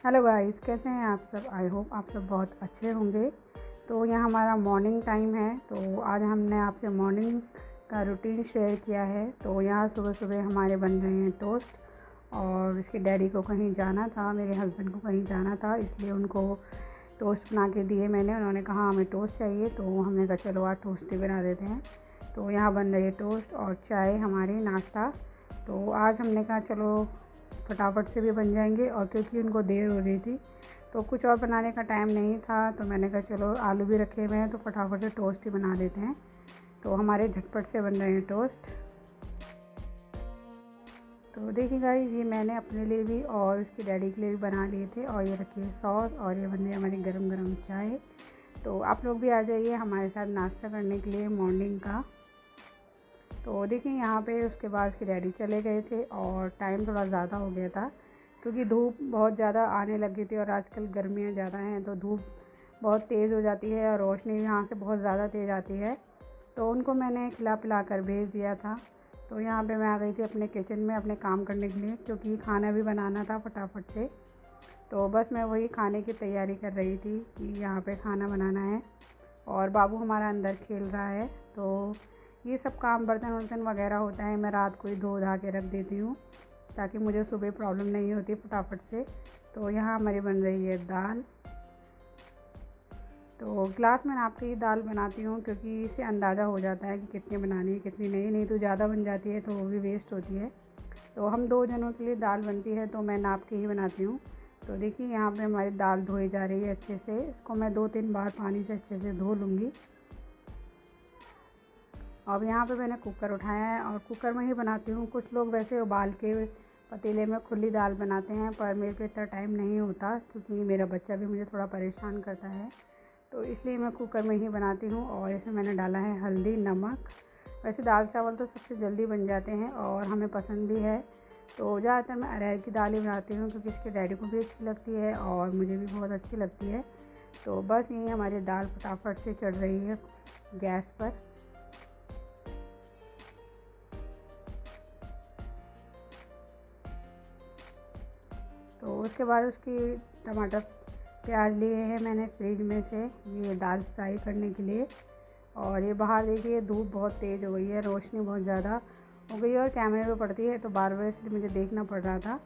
Hello guys, कैसे हैं आप सब। आई होप आप सब बहुत अच्छे होंगे। तो यहाँ हमारा मॉर्निंग टाइम है, तो आज हमने आपसे मॉर्निंग का रूटीन शेयर किया है। तो यहाँ सुबह सुबह हमारे बन रहे हैं टोस्ट, और इसके डैडी को कहीं जाना था, मेरे हस्बैंड को कहीं जाना था, इसलिए उनको टोस्ट बना के दिए मैंने। उन्होंने कहा हमें टोस्ट चाहिए, तो हमने कहा चलो आज टोस्ट ही बना देते हैं। तो यहाँ बन रही है टोस्ट और चाय, हमारे नाश्ता। तो आज हमने कहा चलो फटाफट से भी बन जाएंगे, और क्योंकि उनको देर हो रही थी तो कुछ और बनाने का टाइम नहीं था, तो मैंने कहा चलो आलू भी रखे हुए हैं तो फटाफट से टोस्ट ही बना देते हैं। तो हमारे झटपट से बन रहे हैं टोस्ट। तो देखिए गाइस, ये मैंने अपने लिए भी और इसके डैडी के लिए भी बना लिए थे, और ये रखी है सॉस, और ये बन रही है हमारी गरम गरम चाय। तो आप लोग भी आ जाइए हमारे साथ नाश्ता करने के लिए मॉर्निंग का। तो देखिए यहाँ पे उसके बाद उसके डैडी चले गए थे, और टाइम थोड़ा ज़्यादा हो गया था क्योंकि धूप बहुत ज़्यादा आने लगी थी, और आजकल गर्मियाँ ज़्यादा हैं तो धूप बहुत तेज़ हो जाती है और रोशनी भी यहाँ से बहुत ज़्यादा तेज़ आती है। तो उनको मैंने खिला पिला कर भेज दिया था। तो यहाँ पे मैं आ गई थी अपने किचन में अपने काम करने के लिए, क्योंकि खाना भी बनाना था फटाफट से। तो बस मैं वही खाने की तैयारी कर रही थी कि यहाँ पे खाना बनाना है, और बाबू हमारा अंदर खेल रहा है। तो ये सब काम बर्तन वर्तन वगैरह होता है, मैं रात को ही धो धा के रख देती हूँ ताकि मुझे सुबह प्रॉब्लम नहीं होती फटाफट से। तो यहाँ हमारी बन रही है दाल। तो ग्लास में नाप के ही दाल बनाती हूँ, क्योंकि इससे अंदाज़ा हो जाता है कि कितनी बनानी है कितनी नहीं, नहीं तो ज़्यादा बन जाती है तो वो भी वेस्ट होती है। तो हम 2 जनों के लिए दाल बनती है तो मैं नाप के ही बनाती हूँ। तो देखिए यहाँ पे हमारी दाल धोई जा रही है अच्छे से। इसको मैं 2-3 बार पानी से अच्छे से धो लूँगी। अब यहाँ पे मैंने कुकर उठाया है और कुकर में ही बनाती हूँ। कुछ लोग वैसे उबाल के पतीले में खुली दाल बनाते हैं, पर मेरे को इतना टाइम नहीं होता क्योंकि मेरा बच्चा भी मुझे थोड़ा परेशान करता है, तो इसलिए मैं कुकर में ही बनाती हूँ। और इसमें मैंने डाला है हल्दी, नमक। वैसे दाल चावल तो सबसे जल्दी बन जाते हैं और हमें पसंद भी है, तो ज़्यादातर मैं अरहर की दाल ही बनाती हूँ क्योंकि इसके डैडी को भी अच्छी लगती है और मुझे भी बहुत अच्छी लगती है। तो बस यही हमारी दाल फटाफट से चढ़ रही है गैस पर। तो उसके बाद उसकी टमाटर प्याज लिए हैं मैंने फ्रिज में से, ये दाल फ्राई करने के लिए। और ये बाहर देखिए धूप बहुत तेज़ हो गई है, रोशनी बहुत ज़्यादा हो गई है और कैमरे पे पड़ती है तो बार बार इसलिए मुझे देखना पड़ रहा था।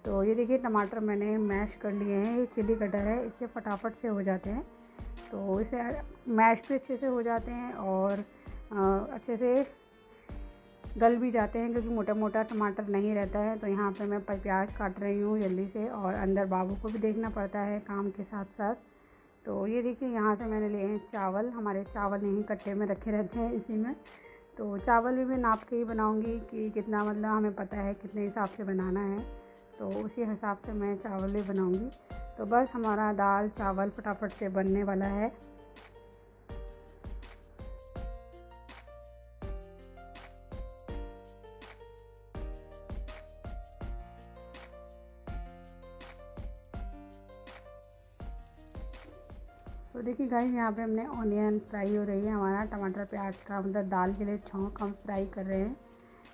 तो ये देखिए टमाटर मैंने मैश कर लिए हैं, ये चिली कटर है, इससे फटाफट से हो जाते हैं। तो इसे मैश भी अच्छे से हो जाते हैं और अच्छे से गल भी जाते हैं, क्योंकि मोटा मोटा टमाटर नहीं रहता है। तो यहाँ पे मैं प्याज काट रही हूँ जल्दी से, और अंदर बाबू को भी देखना पड़ता है काम के साथ साथ। तो ये देखिए यहाँ से मैंने लिए हैं चावल। हमारे चावल यहीं कट्टे में रखे रहते हैं इसी में। तो चावल भी मैं नाप के ही बनाऊँगी कि कितना, मतलब हमें पता है कितने हिसाब से बनाना है, तो उसी हिसाब से मैं चावल भी बनाऊँगी। तो बस हमारा दाल चावल फटाफट से बनने वाला है। तो देखिए गाइस, यहाँ पे हमने ऑनियन फ्राई हो रही है, हमारा टमाटर प्याज का मतलब दाल के लिए छौंक हम फ्राई कर रहे हैं।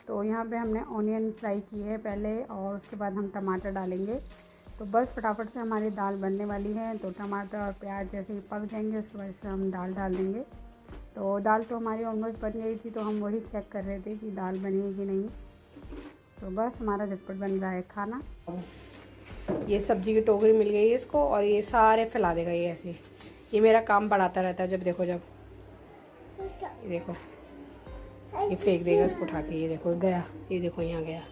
तो यहाँ पे हमने ऑनियन फ्राई की है पहले, और उसके बाद हम टमाटर डालेंगे। तो बस फटाफट से हमारी दाल बनने वाली है। तो टमाटर और प्याज जैसे ही पक जाएंगे उसके बाद इसमें हम दाल डाल देंगे। तो दाल तो हमारी ऑलमोस्ट बन गई थी, तो हम वही चेक कर रहे थे कि दाल बनी है कि नहीं। तो बस हमारा झटपट बन रहा है खाना। ये सब्जी की टोकरी मिल गई है इसको, और ये सारे फैला देगा ये ऐसे। ये मेरा काम बढ़ाता रहता है, जब देखो ये देखो ये फेंक देगा इसको उठा के। ये देखो गया, ये देखो यहाँ गया,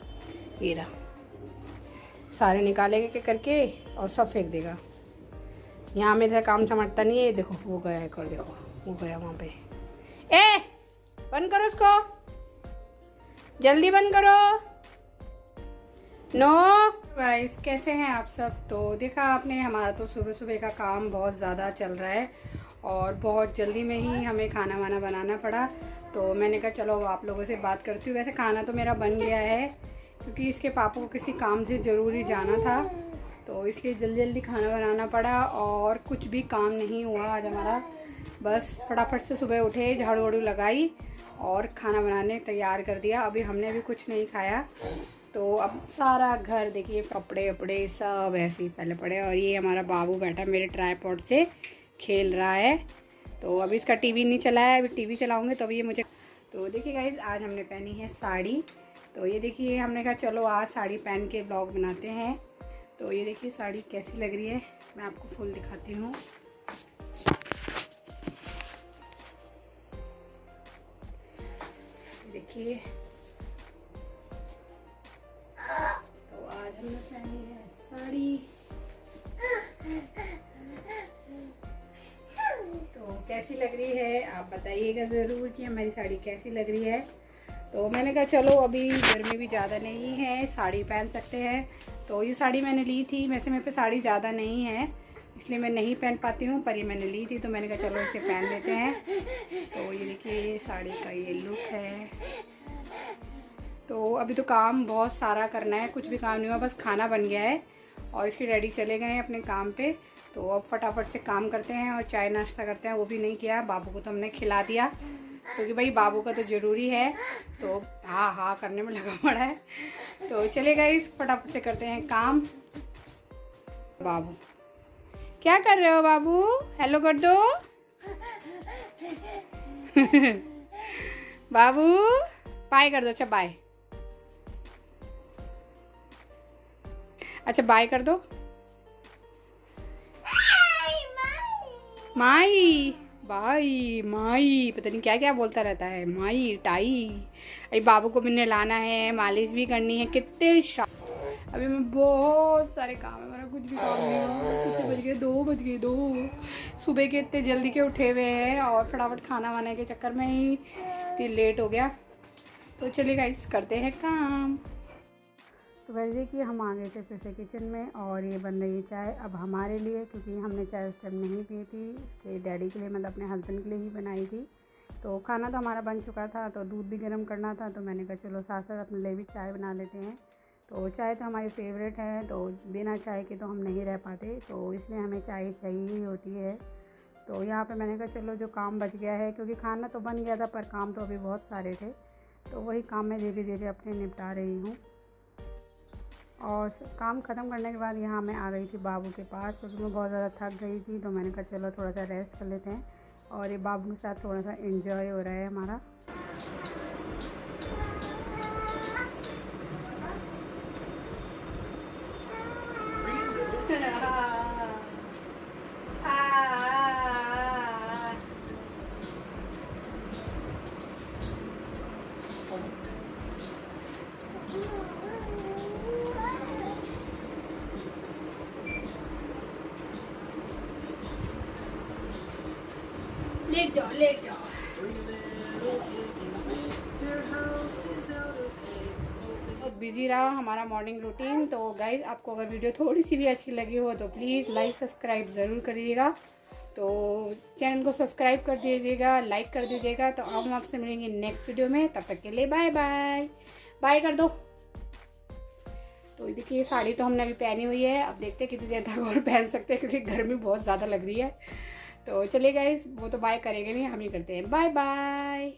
ये रहा। सारे निकालेगा के करके और सब फेंक देगा। यहाँ मेरे से काम समझता नहीं है। ये देखो वो गया है, कर देखो वो गया वहाँ पे। ए बंद करो इसको, जल्दी बंद करो। नो गाइस, कैसे हैं आप सब। तो देखा आपने, हमारा तो सुबह सुबह का काम बहुत ज़्यादा चल रहा है और बहुत जल्दी में ही हमें खाना वाना बनाना पड़ा। तो मैंने कहा चलो आप लोगों से बात करती हूँ। वैसे खाना तो मेरा बन गया है, क्योंकि इसके पापा को किसी काम से ज़रूरी जाना था, तो इसलिए जल्दी जल्दी खाना बनाना पड़ा। और कुछ भी काम नहीं हुआ आज हमारा, बस फटाफट से सुबह उठे, झाड़ू वाड़ू लगाई और खाना बनाने तैयार कर दिया। अभी हमने भी कुछ नहीं खाया, तो अब सारा घर देखिए कपड़े वपड़े सब ऐसे ही फैले पड़े। और ये हमारा बाबू बैठा मेरे ट्राईपॉड से खेल रहा है। तो अभी इसका टीवी नहीं चला है, अभी टीवी चलाऊँगे तो अभी ये मुझे। तो देखिए गाइस, आज हमने पहनी है साड़ी। तो ये देखिए, हमने कहा चलो आज साड़ी पहन के ब्लॉग बनाते हैं। तो ये देखिए साड़ी कैसी लग रही है, मैं आपको फुल दिखाती हूँ। देखिए, तो आज हमने पहनी है साड़ी। तो कैसी लग रही है आप बताइएगा ज़रूर कि हमारी साड़ी कैसी लग रही है। तो मैंने कहा चलो अभी गर्मी भी ज़्यादा नहीं है, साड़ी पहन सकते हैं। तो ये साड़ी मैंने ली थी, वैसे मेरे पे साड़ी ज़्यादा नहीं है इसलिए मैं नहीं पहन पाती हूँ, पर ये मैंने ली थी तो मैंने कहा चलो इसे पहन लेते हैं। तो ये देखिए साड़ी का ये लुक है। तो अभी तो काम बहुत सारा करना है, कुछ भी काम नहीं हुआ, बस खाना बन गया है और इसके डैडी चले गए हैं अपने काम पे। तो अब फटाफट से काम करते हैं और चाय नाश्ता करते हैं। वो भी नहीं किया, बाबू को तो हमने खिला दिया क्योंकि भाई बाबू का तो ज़रूरी है, तो हाँ हाँ करने में लगा पड़ा है। तो चलेगा, इस फटाफट से करते हैं काम। बाबू क्या कर रहे हो बाबू, हेलो कर दो। बाबू बाय कर दो, अच्छा बाय, अच्छा बाय कर दो। माई बाई माई, पता नहीं क्या क्या बोलता रहता है, माई टाई। अभी बाबू को भी नहलाना है, मालिश भी करनी है। कितने अभी मैं बहुत सारे काम है, मेरा कुछ भी काम नहीं हुआ। कितने बज गए, 2 बज गए, 2 सुबह के इतने जल्दी के उठे हुए हैं और फटाफट खाना वाने के चक्कर में ही इतनी लेट हो गया। तो चलिए गाइस करते हैं काम। तो वैसे कि हम आ गए थे फिर से किचन में और ये बन रही है चाय अब हमारे लिए, क्योंकि हमने चाय उस टाइम नहीं पी थी, कि डैडी के लिए मतलब अपने हस्बैंड के लिए ही बनाई थी। तो खाना तो हमारा बन चुका था, तो दूध भी गर्म करना था, तो मैंने कहा चलो साथ साथ अपने लिए भी चाय बना लेते हैं। तो चाय तो हमारी फेवरेट है, तो बिना चाय के तो हम नहीं रह पाते, तो इसलिए हमें चाय चाहिए ही होती है। तो यहाँ पर मैंने कहा चलो जो काम बच गया है, क्योंकि खाना तो बन गया था पर काम तो अभी बहुत सारे थे, तो वही काम मैं धीरे धीरे अपने निपटा रही हूँ। और काम ख़त्म करने के बाद यहाँ मैं आ गई थी बाबू के पास, क्योंकि मैं बहुत ज़्यादा थक गई थी। तो मैंने कहा चलो थोड़ा सा रेस्ट कर लेते हैं और ये बाबू के साथ थोड़ा सा एंजॉय हो रहा है हमारा। लेट जाओ लेट जाओ। बहुत बिजी रहा हमारा मॉर्निंग रूटीन। तो गाइज आपको अगर वीडियो थोड़ी सी भी अच्छी लगी हो तो प्लीज़ लाइक सब्सक्राइब ज़रूर करिएगा। तो चैनल को सब्सक्राइब कर दीजिएगा, लाइक कर दीजिएगा। तो अब हम आपसे मिलेंगे नेक्स्ट वीडियो में, तब तक के लिए बाय बाय। बाय कर दो। तो देखिए साड़ी तो हमने अभी पहनी हुई है, अब देखते हैं कितनी देर तक और पहन सकते हैं क्योंकि गर्मी बहुत ज़्यादा लग रही है। तो चलिए गाइस, वो तो बाय करेंगे नहीं, हम ही करते हैं। Bye bye.